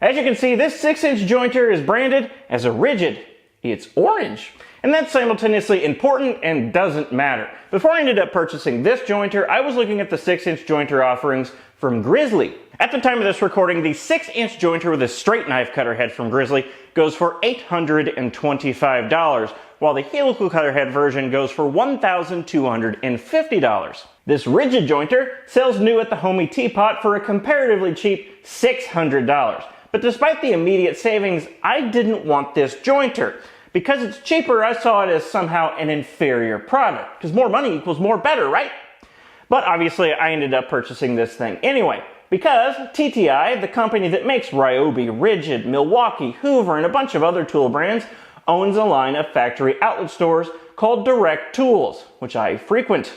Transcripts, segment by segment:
As you can see, this 6-inch jointer is branded as a rigid. It's orange. And that's simultaneously important and doesn't matter. Before I ended up purchasing this jointer, I was looking at the 6-inch jointer offerings from Grizzly. At the time of this recording, the 6-inch jointer with a straight knife cutter head from Grizzly goes for $825, while the helical cutter head version goes for $1,250. This rigid jointer sells new at the Homey Teapot for a comparatively cheap $600. But despite the immediate savings, I didn't want this jointer. Because it's cheaper, I saw it as somehow an inferior product. Because more money equals more better, right? But obviously, I ended up purchasing this thing anyway. Because TTI, the company that makes Ryobi, Rigid, Milwaukee, Hoover, and a bunch of other tool brands, owns a line of factory outlet stores called Direct Tools, which I frequent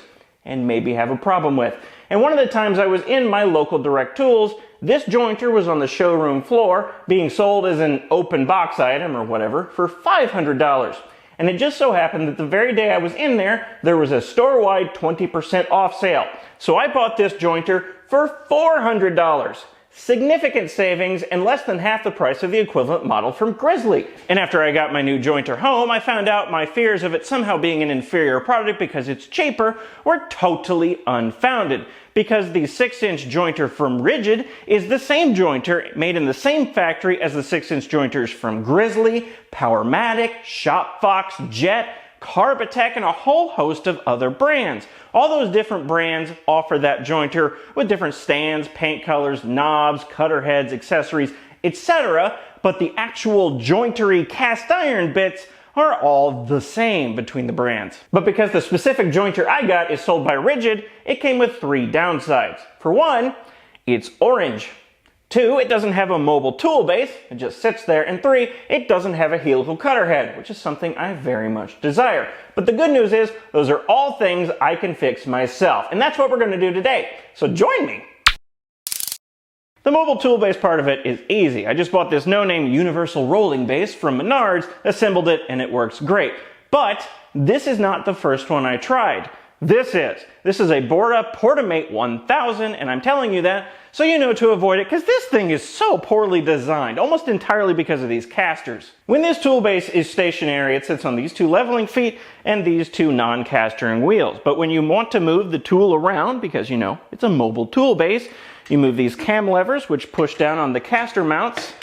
and maybe have a problem with. And one of the times I was in my local Direct Tools, this jointer was on the showroom floor being sold as an open box item or whatever for $500. And it just so happened that the very day I was in there, there was a store-wide 20% off sale. So I bought this jointer for $400. Significant savings and less than half the price of the equivalent model from Grizzly. And after I got my new jointer home, I found out my fears of it somehow being an inferior product because it's cheaper were totally unfounded. Because the 6-inch jointer from Rigid is the same jointer made in the same factory as the 6-inch jointers from Grizzly, Powermatic, Shopfox, Jet, Carbotech, and a whole host of other brands. All those different brands offer that jointer with different stands, paint colors, knobs, cutter heads, accessories, etc. But the actual jointery cast iron bits are all the same between the brands. But because the specific jointer I got is sold by Rigid, it came with 3 downsides. For one, it's orange. 2, it doesn't have a mobile tool base, it just sits there. And 3, it doesn't have a helical cutter head, which is something I very much desire. But the good news is, those are all things I can fix myself. And that's what we're going to do today. So join me! The mobile tool base part of it is easy. I just bought this no-name universal rolling base from Menards, assembled it, and it works great. But this is not the first one I tried. This is a Bora Portamate 1000, and I'm telling you that so you know to avoid it, because this thing is so poorly designed, almost entirely because of these casters. When this tool base is stationary, it sits on these 2 leveling feet and these 2 non-castering wheels. But when you want to move the tool around, because you know, it's a mobile tool base, you move these cam levers, which push down on the caster mounts,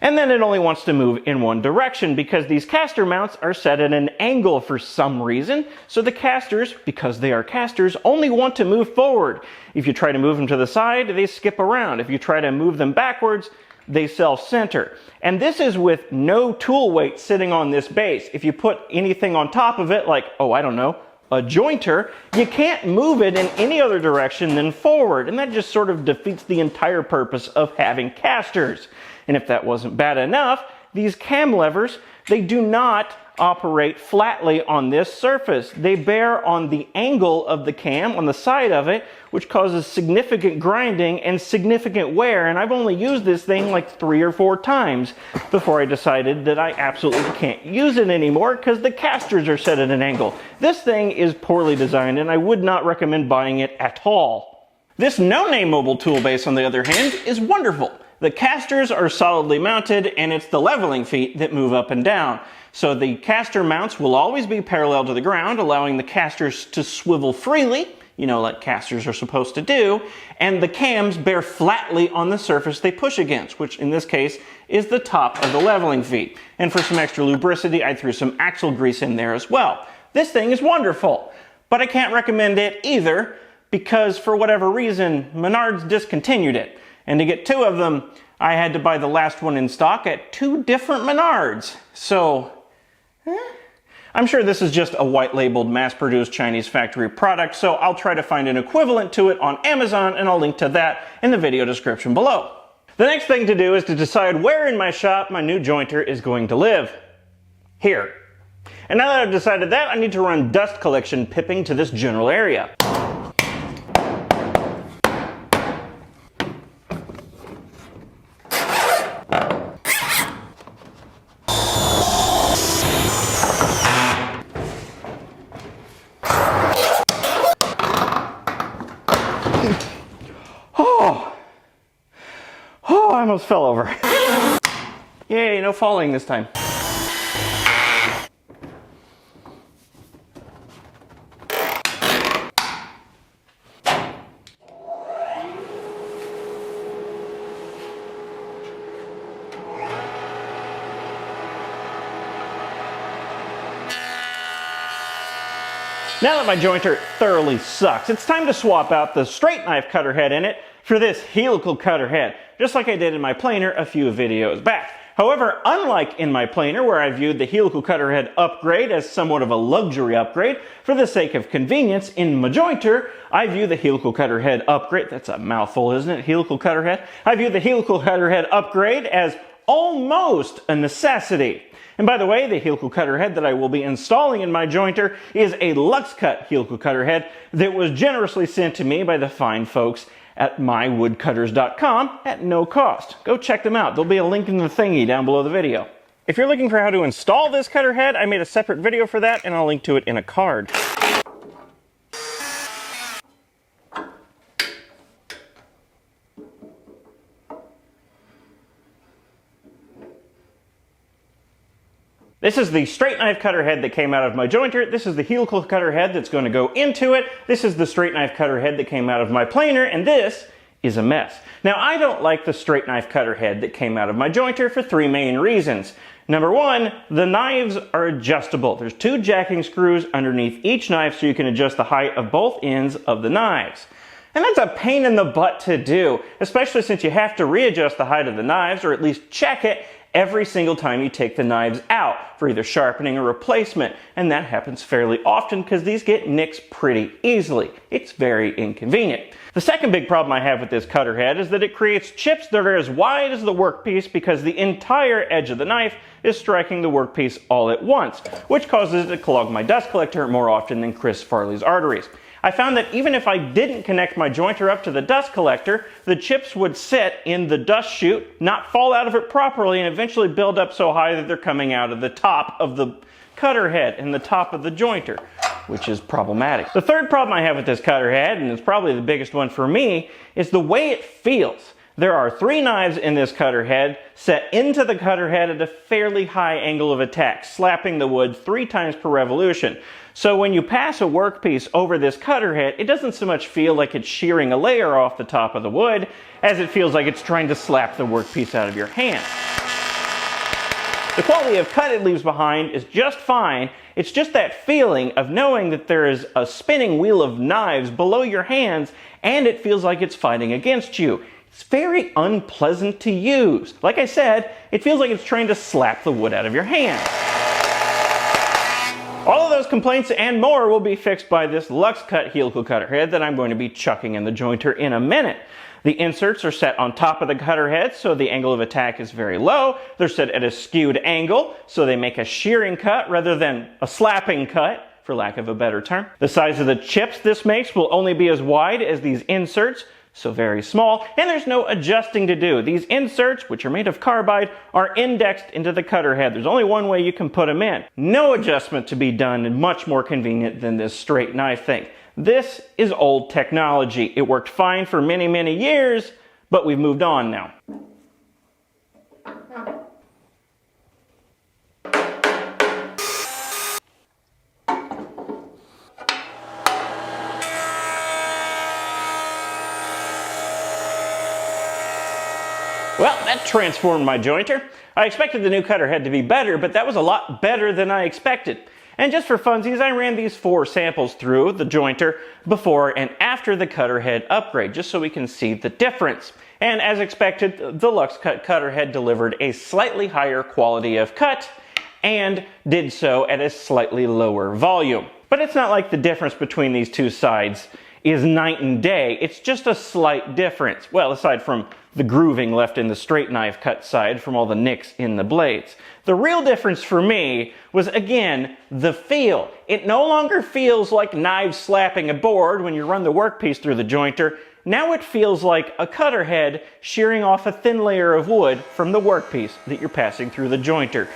and then it only wants to move in one direction because these caster mounts are set at an angle for some reason. So the casters, because they are casters, only want to move forward. If you try to move them to the side, they skip around. If you try to move them backwards, they self-center. And this is with no tool weight sitting on this base. If you put anything on top of it, like, oh, I don't know, a jointer, you can't move it in any other direction than forward. And that just sort of defeats the entire purpose of having casters. And if that wasn't bad enough, these cam levers, they do not operate flatly on this surface. They bear on the angle of the cam, on the side of it, which causes significant grinding and significant wear. And I've only used this thing like 3 or 4 times before I decided that I absolutely can't use it anymore because the casters are set at an angle. This thing is poorly designed and I would not recommend buying it at all. This no-name mobile tool base, on the other hand, is wonderful. The casters are solidly mounted and it's the leveling feet that move up and down. So the caster mounts will always be parallel to the ground, allowing the casters to swivel freely, you know, like casters are supposed to do, and the cams bear flatly on the surface they push against, which in this case is the top of the leveling feet. And for some extra lubricity, I threw some axle grease in there as well. This thing is wonderful, but I can't recommend it either because for whatever reason, Menards discontinued it. And to get 2 of them, I had to buy the last one in stock at 2 different Menards. So, I'm sure this is just a white-labeled, mass-produced Chinese factory product, so I'll try to find an equivalent to it on Amazon, and I'll link to that in the video description below. The next thing to do is to decide where in my shop my new jointer is going to live. Here. And now that I've decided that, I need to run dust collection pipping to this general area. Oh, I almost fell over. Yay, no falling this time. Now that my jointer thoroughly sucks, it's time to swap out the straight knife cutter head in it for this helical cutter head, just like I did in my planer a few videos back. However, unlike in my planer where I viewed the helical cutter head upgrade as somewhat of a luxury upgrade, for the sake of convenience, in my jointer, I view the helical cutter head upgrade, that's a mouthful, isn't it? Helical cutter head? I view the helical cutter head upgrade as almost a necessity. And by the way, the helical cutter head that I will be installing in my jointer is a Lux Cut helical cutter head that was generously sent to me by the fine folks at mywoodcutters.com at no cost. Go check them out. There'll be a link in the thingy down below the video. If you're looking for how to install this cutter head, I made a separate video for that and I'll link to it in a card. This is the straight knife cutter head that came out of my jointer. This is the helical cutter head that's going to go into it. This is the straight knife cutter head that came out of my planer, and this is a mess. Now, I don't like the straight knife cutter head that came out of my jointer for three main reasons. Number one, the knives are adjustable. There's two jacking screws underneath each knife so you can adjust the height of both ends of the knives. And that's a pain in the butt to do, especially since you have to readjust the height of the knives, or at least check it, every single time you take the knives out for either sharpening or replacement. And that happens fairly often because these get nicks pretty easily. It's very inconvenient. The second big problem I have with this cutter head is that it creates chips that are as wide as the workpiece because the entire edge of the knife is striking the workpiece all at once, which causes it to clog my dust collector more often than Chris Farley's arteries. I found that even if I didn't connect my jointer up to the dust collector, the chips would sit in the dust chute, not fall out of it properly, and eventually build up so high that they're coming out of the top of the cutter head and the top of the jointer, which is problematic. The third problem I have with this cutter head, and it's probably the biggest one for me, is the way it feels. There are three knives in this cutter head set into the cutter head at a fairly high angle of attack, slapping the wood 3 times per revolution. So when you pass a workpiece over this cutter head, it doesn't so much feel like it's shearing a layer off the top of the wood as it feels like it's trying to slap the workpiece out of your hand. The quality of cut it leaves behind is just fine. It's just that feeling of knowing that there is a spinning wheel of knives below your hands and it feels like it's fighting against you. It's very unpleasant to use. Like I said, it feels like it's trying to slap the wood out of your hand. All of those complaints and more will be fixed by this Lux Cut helical cutter head that I'm going to be chucking in the jointer in a minute. The inserts are set on top of the cutter head, so the angle of attack is very low. They're set at a skewed angle, so they make a shearing cut rather than a slapping cut, for lack of a better term. The size of the chips this makes will only be as wide as these inserts, so very small, and there's no adjusting to do. These inserts, which are made of carbide, are indexed into the cutter head. There's only one way you can put them in. No adjustment to be done, and much more convenient than this straight knife thing. This is old technology. It worked fine for many, many years, but we've moved on now. Well, that transformed my jointer. I expected the new cutter head to be better, but that was a lot better than I expected. And just for funsies, I ran these 4 samples through the jointer before and after the cutter head upgrade, just so we can see the difference. And as expected, the Lux Cut cutter head delivered a slightly higher quality of cut and did so at a slightly lower volume. But it's not like the difference between these two sides is night and day. It's just a slight difference. Well, aside from the grooving left in the straight knife cut side from all the nicks in the blades. The real difference for me was, again, the feel. It no longer feels like knives slapping a board when you run the workpiece through the jointer. Now it feels like a cutter head shearing off a thin layer of wood from the workpiece that you're passing through the jointer.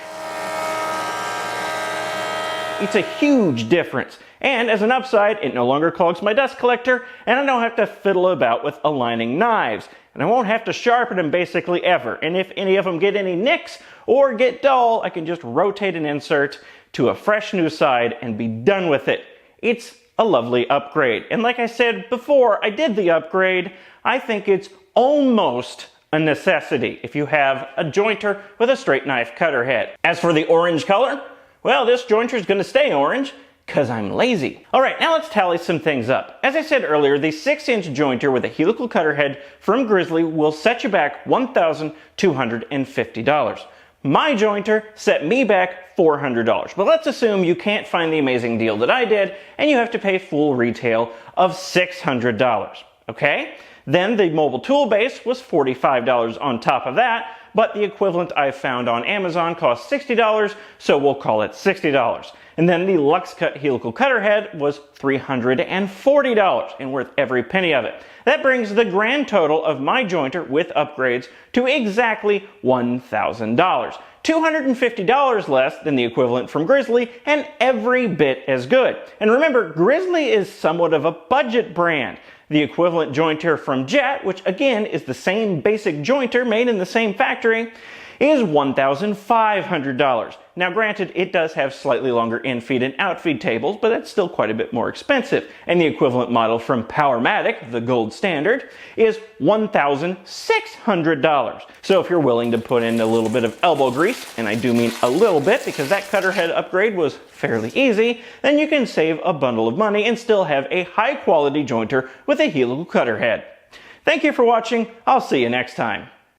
It's a huge difference. And as an upside, it no longer clogs my dust collector, and I don't have to fiddle about with aligning knives. And I won't have to sharpen them basically ever. And if any of them get any nicks or get dull, I can just rotate an insert to a fresh new side and be done with it. It's a lovely upgrade. And like I said before I did the upgrade, I think it's almost a necessity if you have a jointer with a straight knife cutter head. As for the orange color, well, this jointer is going to stay orange because I'm lazy. All right, now let's tally some things up. As I said earlier, the 6-inch jointer with a helical cutter head from Grizzly will set you back $1,250. My jointer set me back $400, but let's assume you can't find the amazing deal that I did and you have to pay full retail of $600, okay? Then the mobile tool base was $45 on top of that, but the equivalent I found on Amazon cost $60, so we'll call it $60. And then the Lux Cut helical cutter head was $340 and worth every penny of it. That brings the grand total of my jointer with upgrades to exactly $1,000. $250 less than the equivalent from Grizzly, and every bit as good. And remember, Grizzly is somewhat of a budget brand. The equivalent jointer from Jet, which again is the same basic jointer made in the same factory, is $1,500. Now granted, it does have slightly longer in-feed and out-feed tables, but that's still quite a bit more expensive. And the equivalent model from Powermatic, the gold standard, is $1,600. So if you're willing to put in a little bit of elbow grease, and I do mean a little bit because that cutter head upgrade was fairly easy, then you can save a bundle of money and still have a high-quality jointer with a helical cutter head. Thank you for watching. I'll see you next time.